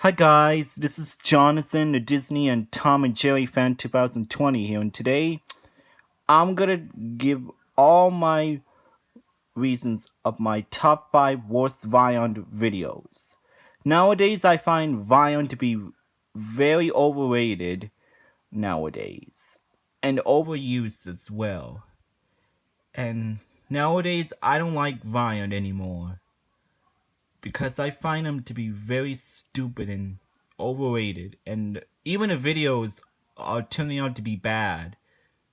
Hi guys, this is Jonathan, the Disney and Tom and Jerry fan 2020 here, and today I'm gonna give all my reasons of my top 5 worst Vyond videos. Nowadays, I find Vyond to be very overrated nowadays, and overused as well. And nowadays, I don't like Vyond anymore because I find them to be very stupid and overrated, and even the videos are turning out to be bad,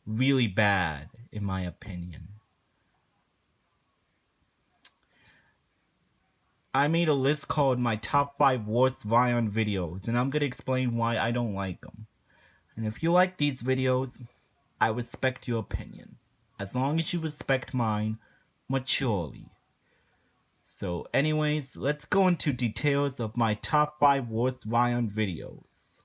really bad, in my opinion. I made a list called my top 5 worst Vyond videos, and I'm gonna explain why I don't like them. And if you like these videos, I respect your opinion, as long as you respect mine maturely. So anyways, let's go into details of my top 5 worst Vyond videos.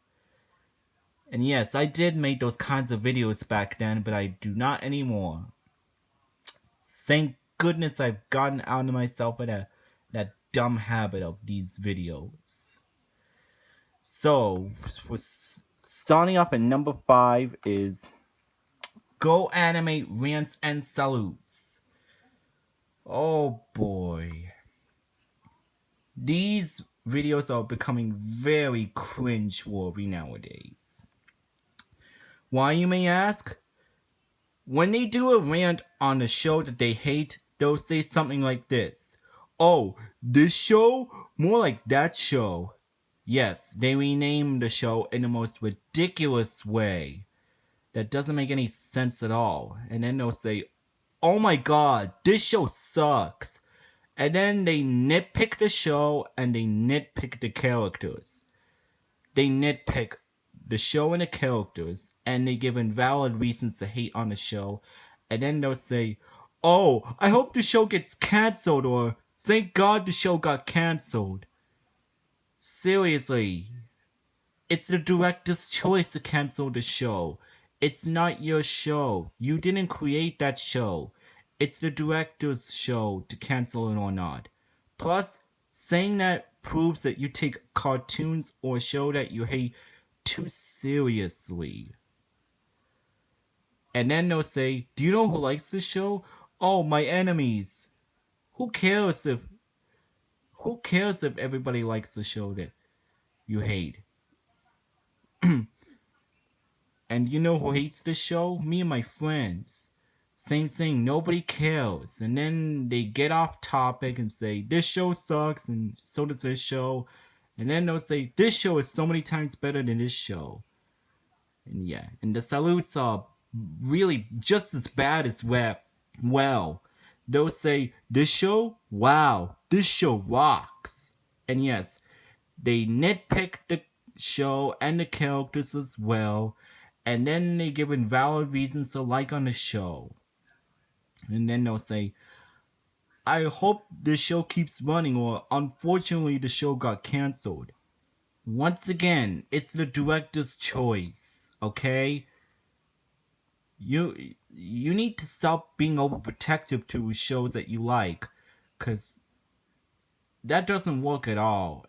And yes, I did make those kinds of videos back then, but I do not anymore. Thank goodness I've gotten out of myself of that dumb habit of these videos. So, for starting up at number 5 is Go Animate Rants and Salutes. Oh boy. These videos are becoming very cringe-worthy nowadays. Why, you may ask? When they do a rant on a show that they hate, they'll say something like this. Oh, this show? More like that show. Yes, they rename the show in the most ridiculous way. That doesn't make any sense at all. And then they'll say, oh my god, this show sucks. And then they nitpick the show and they nitpick the characters. They nitpick the show and the characters, and they give invalid reasons to hate on the show, and then they'll say, oh, I hope the show gets cancelled, or thank God the show got cancelled. Seriously, it's the director's choice to cancel the show. It's not your show. You didn't create that show. It's the director's show to cancel it or not. Plus, saying that proves that you take cartoons or a show that you hate too seriously. And then they'll say, do you know who likes this show? Oh, my enemies. Who cares if everybody likes the show that you hate? And you know who hates this show? Me and my friends. Same thing, nobody cares. And then they get off topic and say, this show sucks, and so does this show. And then they'll say, this show is so many times better than this show. And yeah, and the salutes are really just as bad as well. They'll say, this show? Wow, this show rocks. And yes, they nitpick the show and the characters as well, and then they give invalid reasons to like on the show. And then they'll say, I hope the show keeps running, or unfortunately the show got cancelled. Once again, it's the director's choice, okay? You need to stop being overprotective to shows that you like, because that doesn't work at all.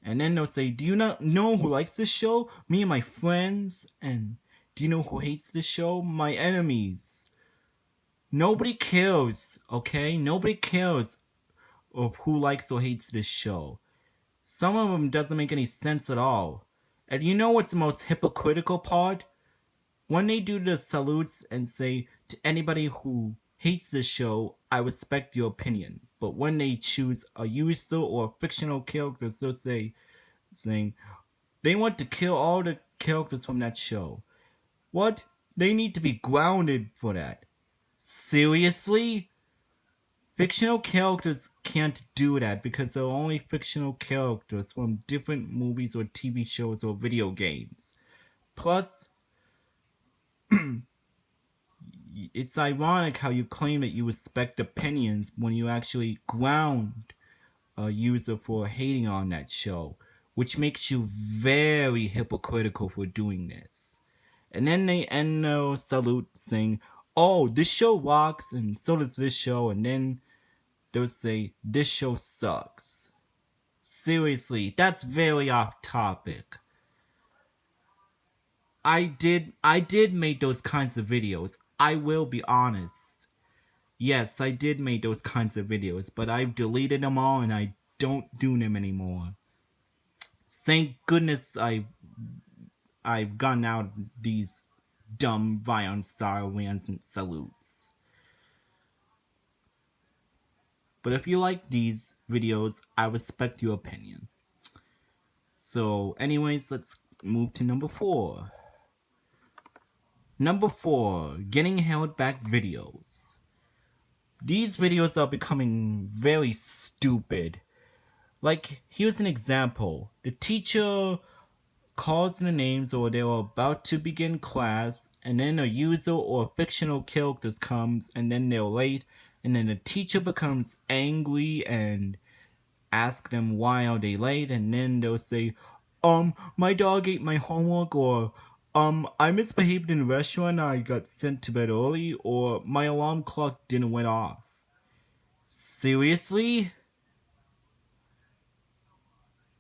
And then they'll say, do you not know who likes this show? Me and my friends. And do you know who hates this show? My enemies. Nobody cares, okay? Nobody cares of who likes or hates this show. Some of them doesn't make any sense at all. And you know what's the most hypocritical part? When they do the salutes and say, to anybody who hates this show, I respect your opinion. But when they choose a user or a fictional character, they'll say, saying, they want to kill all the characters from that show. What? They need to be grounded for that. Seriously? Fictional characters can't do that because they're only fictional characters from different movies or TV shows or video games. Plus, it's ironic how you claim that you respect opinions when you actually ground a user for hating on that show, which makes you very hypocritical for doing this. And then they end the salute saying, oh, this show rocks, and so does this show, and then they'll say, this show sucks. Seriously, that's very off topic. I did make those kinds of videos. I will be honest. Yes, I did make those kinds of videos, but I've deleted them all and I don't do them anymore. Thank goodness I've gotten out of these dumb Vyond style rants and salutes. But if you like these videos, I respect your opinion. So anyways, let's move to number 4. Number 4, getting held back videos. These videos are becoming very stupid. Like, here's an example. The teacher calls the names or they're about to begin class, and then a user or fictional characters comes, and then they're late, and then the teacher becomes angry and asks them why are they late, and then they'll say, my dog ate my homework, or I misbehaved in the restaurant, I got sent to bed early, or my alarm clock didn't went off. Seriously?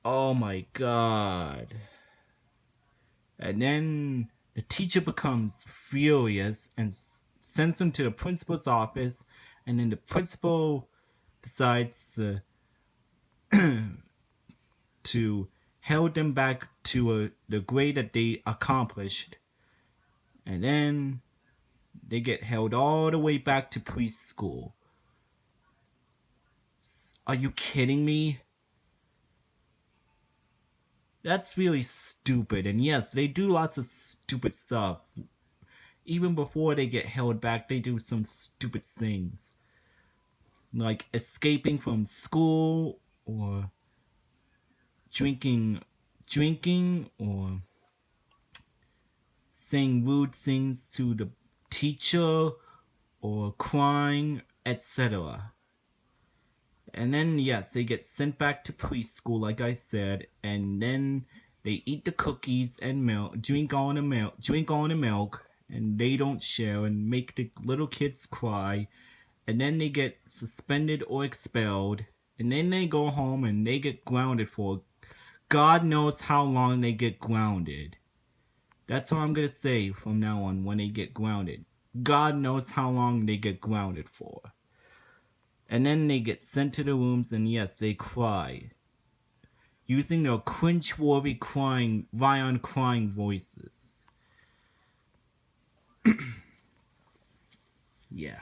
Oh my god. And then the teacher becomes furious and sends them to the principal's office, and then the principal decides to hold them back to the grade that they accomplished. And then they get held all the way back to preschool. Are you kidding me? That's really stupid. And yes, they do lots of stupid stuff. Even before they get held back, they do some stupid things. Like escaping from school, or drinking, or saying rude things to the teacher, or crying, etc. And then, yes, they get sent back to preschool, like I said, and then they eat the cookies and milk, drink all the milk, and they don't share and make the little kids cry, and then they get suspended or expelled, and then they go home and they get grounded for God knows how long they get grounded. That's what I'm gonna say from now on when they get grounded. God knows how long they get grounded for. And then they get sent to the rooms, and yes, they cry. Using their cringe-worthy crying, Vyond crying voices. Yeah.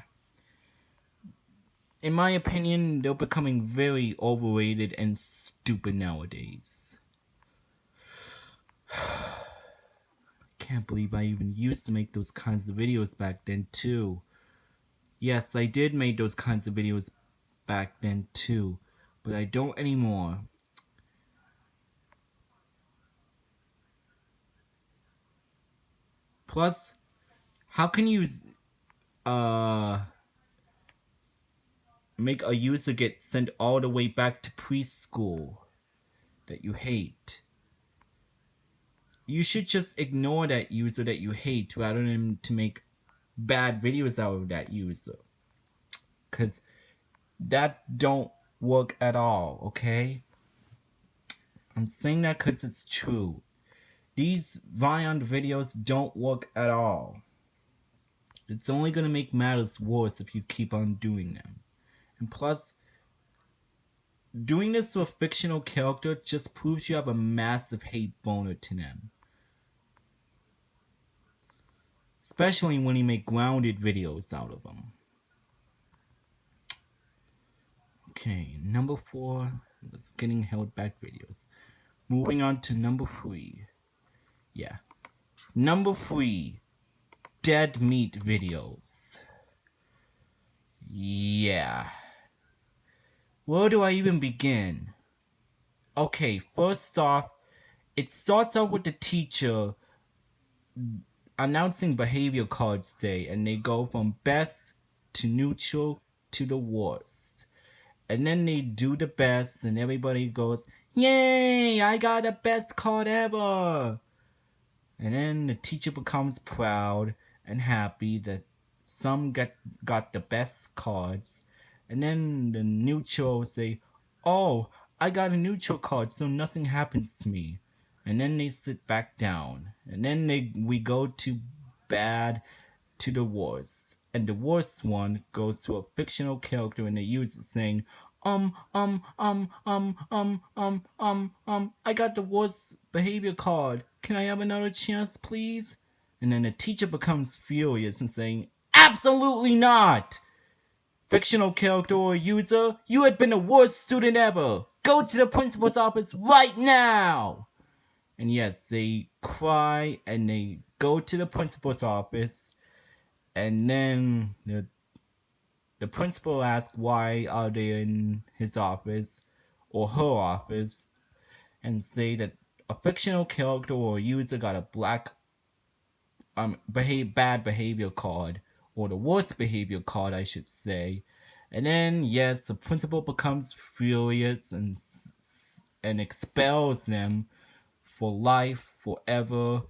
In my opinion, they're becoming very overrated and stupid nowadays. Can't believe I even used to make those kinds of videos back then too. Yes, I did make those kinds of videos back then too, but I don't anymore. Plus, how can you make a user get sent all the way back to preschool that you hate? You should just ignore that user that you hate rather than to make bad videos out of that user. Cause that don't work at all, okay? I'm saying that cause it's true. These Vyond videos don't work at all. It's only gonna make matters worse if you keep on doing them. And plus, doing this to a fictional character just proves you have a massive hate boner to them. Especially when you make grounded videos out of them. Okay, number 4 was getting held back videos. Moving on to number 3. Yeah. Number 3, dead meat videos. Yeah. Where do I even begin? Okay, first off, it starts out with the teacher announcing behavior cards day, and they go from best to neutral to the worst. And then they do the best, and everybody goes, "Yay, I got the best card ever!" And then the teacher becomes proud and happy that some got the best cards. And then the neutrals say, "Oh, I got a neutral card, so nothing happens to me. And then they sit back down. And then we go to bad to the worst. And the worst one goes to a fictional character and they use it saying, I got the worst behavior card. Can I have another chance, please? And then the teacher becomes furious and saying, absolutely not! Fictional character or user, you had been the worst student ever. Go to the principal's office right now! And yes, they cry and they go to the principal's office. And then the principal asks why are they in his office or her office, and say that a fictional character or user got a bad behavior card, or the worst behavior card, I should say. And then yes, the principal becomes furious and expels them for life, forever,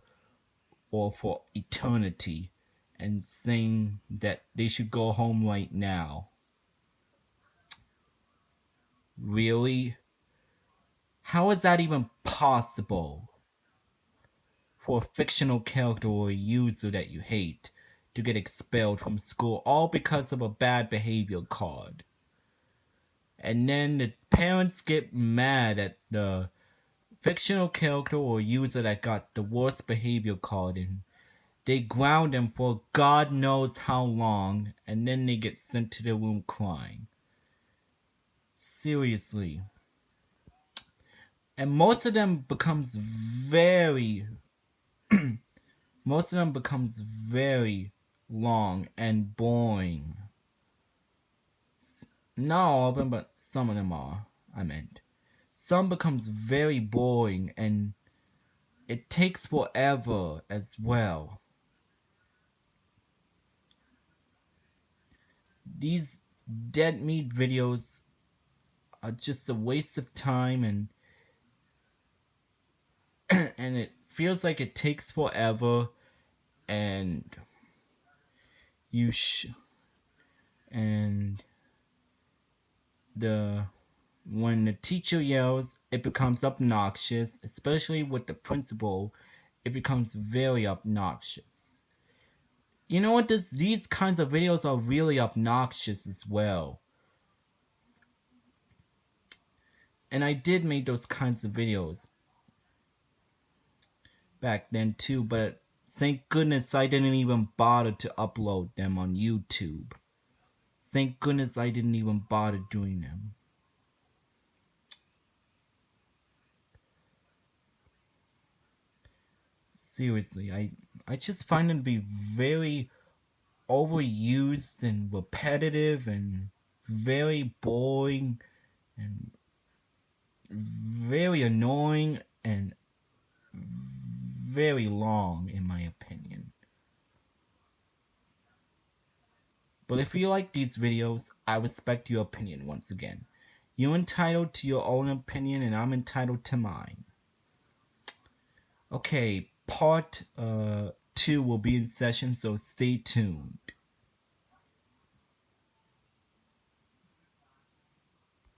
or for eternity, and saying that they should go home right now. Really? How is that even possible for a fictional character or a user that you hate to get expelled from school all because of a bad behavior card? And then the parents get mad at the fictional character or user that got the worst behavior card, and they ground them for God knows how long, and then they get sent to their room crying. Seriously. And most of them becomes very long and boring. Not all of them, but some of them are, I meant. Some becomes very boring and it takes forever as well. These dead meat videos are just a waste of time, and and it feels like it takes forever, and when the teacher yells, it becomes obnoxious, especially with the principal. It becomes very obnoxious. You know what? These kinds of videos are really obnoxious as well. And I did make those kinds of videos back then too, but thank goodness I didn't even bother to upload them on YouTube. Thank goodness I didn't even bother doing them. Seriously, I just find them to be very overused and repetitive and very boring and very annoying and very long, in my opinion. But if you like these videos, I respect your opinion once again. You're entitled to your own opinion and I'm entitled to mine. Okay, part 2 will be in session, so stay tuned.